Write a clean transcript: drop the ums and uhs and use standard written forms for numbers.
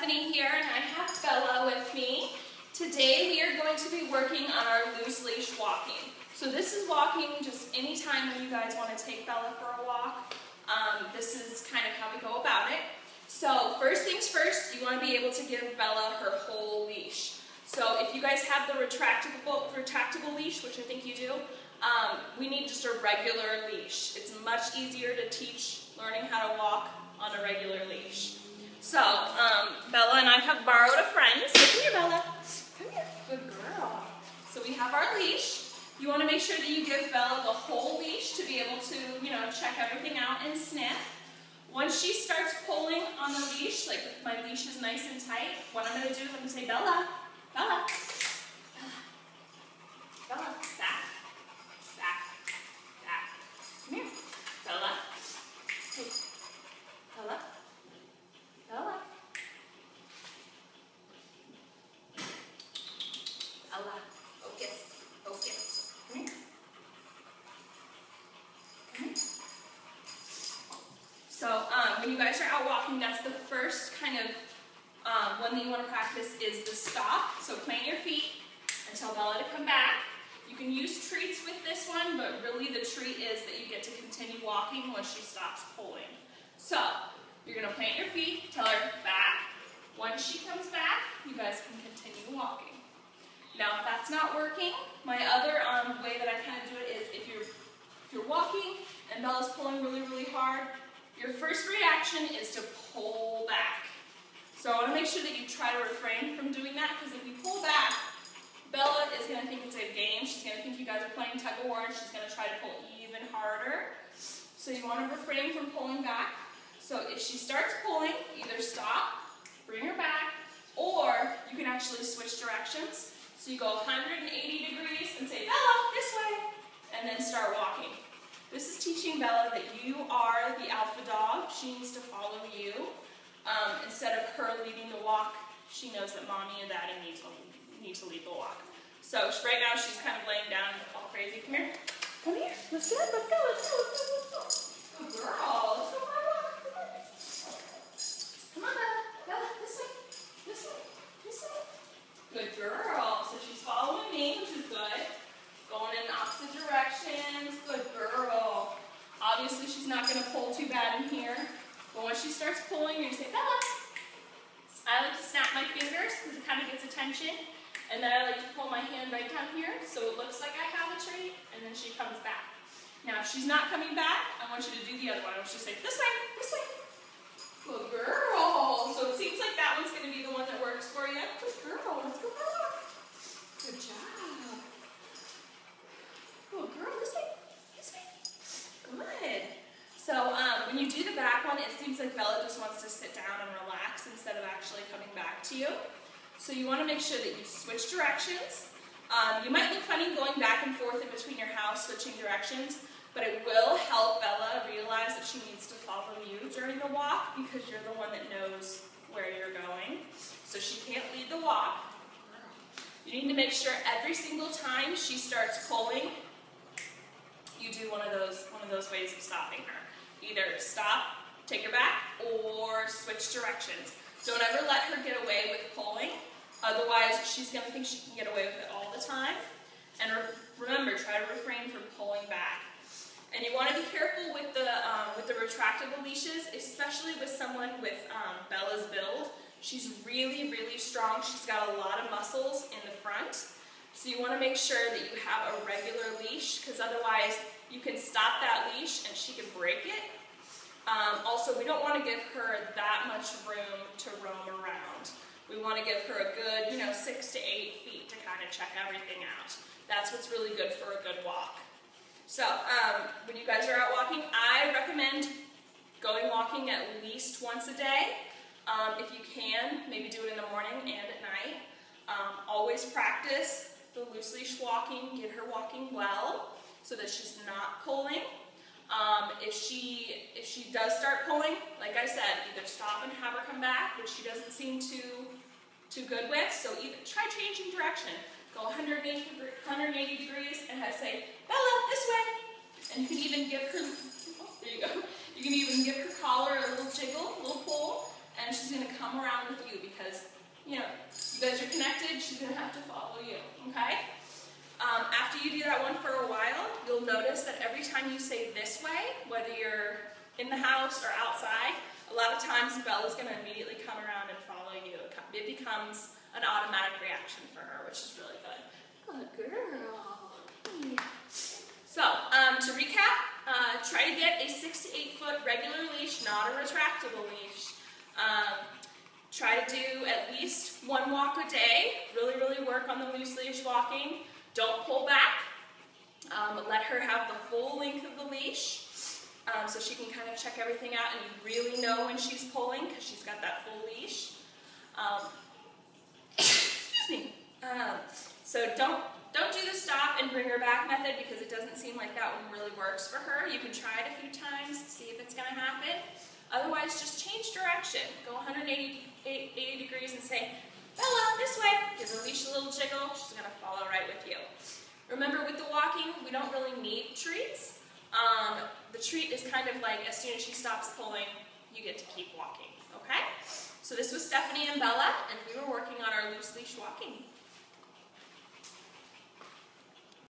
Stephanie here, and I have Bella with me. Today we are going to be working on our loose leash walking. So this is walking just any time when you guys want to take Bella for a walk. This is kind of how we go about it. So first things first, you want to be able to give Bella her whole leash. So if you guys have the retractable leash, which I think you do, we need just a regular leash. It's much easier to teach learning how to walk on a regular leash. So, Bella and I have borrowed a friend. So come here, Bella. Come here. Good girl. So we have our leash. You want to make sure that you give Bella the whole leash to be able to, check everything out and sniff. Once she starts pulling on the leash, like if my leash is nice and tight, what I'm going to do is I'm going to say, Bella, Bella, Bella, Bella, back, back, back. Come here. Bella. Hey. Bella. Bella. Bella. Focus. Focus. Come here. Come here. So when you guys are out walking, that's the first kind of one that you want to practice is the stop. So plant your feet and tell Bella to come back. You can use treats with this one, but really the treat is that you get to continue walking once she stops pulling. So you're going to plant your feet, tell her back. Once she comes back, you guys can continue walking. Now if that's not working, my other way that I kind of do it is if you're walking and Bella's pulling really, really hard, your first reaction is to pull back. So I want to make sure that you try to refrain from doing that, because if you pull back, Bella is going to think it's a game. She's going to think you guys are playing tug of war, and she's going to try to pull even harder. So you want to refrain from pulling back. So if she starts pulling, either stop, bring her back, or you can actually switch directions. So you go 180 degrees and say, Bella, this way, and then start walking. This is teaching Bella that you are the alpha dog. She needs to follow you. Instead of her leading the walk, she knows that mommy and daddy need to lead the walk. So right now she's kind of laying down all crazy. Come here. Come here. Let's go. Let's go. Let's go. Let's go. Let's go. Good girl. Let's go for a walk. Come on, Bella. Bella, this way. This way. This way. Good girl. So she's following me, which is good. Going in opposite directions. Good girl. Obviously, she's not going to pull too bad in here. But once she starts pulling, you're going to say, Bella. I like to snap my fingers because it kind of gets attention. And then I like to pull my hand right down here so it looks like I have a treat. And then she comes back. Now, if she's not coming back, I want you to do the other one. I want you to say, this way, this way. Good girl. So it seems like that one's going to be the one that works for you. Good girl. Let's go for a walk. Good job. Good girl. This way. This way. Good. So when you do the back one, it seems like Bella just wants to sit down and relax instead of actually coming back to you. So you want to make sure that you switch directions. You might look funny going back and forth in between your house, switching directions, but it will help Bella realize that she needs to follow you during the walk because you're the one that knows where you're going. So she can't lead the walk. You need to make sure every single time she starts pulling, you do one of those ways of stopping her. Either stop, take her back, or switch directions. Don't ever let her get away with pulling. Otherwise, she's going to think she can get away with it all the time. And remember, try to refrain from pulling back. And you want to be careful with the retractable leashes, especially with someone with Bella's build. She's really, really strong. She's got a lot of muscles in the front. So you want to make sure that you have a regular leash, because otherwise you can stop that leash and she can break it. Also, we don't want to give her that much room to roam around. We want to give her a good, 6 to 8 feet to kind of check everything out. That's what's really good for a good walk. So, when you guys are out walking, I recommend going walking at least once a day. If you can, maybe do it in the morning and at night. Always practice the loose leash walking, get her walking well so that she's not pulling. If she does start pulling, like I said, either stop and have her come back, which she doesn't seem too good with, so either try changing direction. Go 180 degrees and say, Bella, this way. And you can even give her, there you go, you can even give her collar a little jiggle, a little pull, and she's going to come come around with you because, you know, you guys are connected, she's going to have to follow you, okay? After you do that one for a while, you'll notice that every time you say this way, whether you're in the house or outside, a lot of times Bella's going to immediately come around and follow you. It becomes an automatic reaction for her, which is really good. Good girl. Yeah. So, to recap, try to get a 6 to 8 foot regular leash, not a retractable leash. Try to do at least 1 walk a day. Really, really work on the loose leash walking. Don't pull back. Let her have the full length of the leash so she can kind of check everything out and you really know when she's pulling because she's got that full leash. Excuse me. So don't do the stop and bring her back method because it doesn't seem like that one really works for her. You can try it a few times, see if it's going to happen. Otherwise, just change direction. Go 180 degrees and say, Bella, this way. Give her leash a little jiggle. She's going to follow right with you. Remember, with the walking, we don't really need treats. The treat is kind of like as soon as she stops pulling, you get to keep walking, okay? So this was Stephanie and Bella, and we were working on our loose leash walking.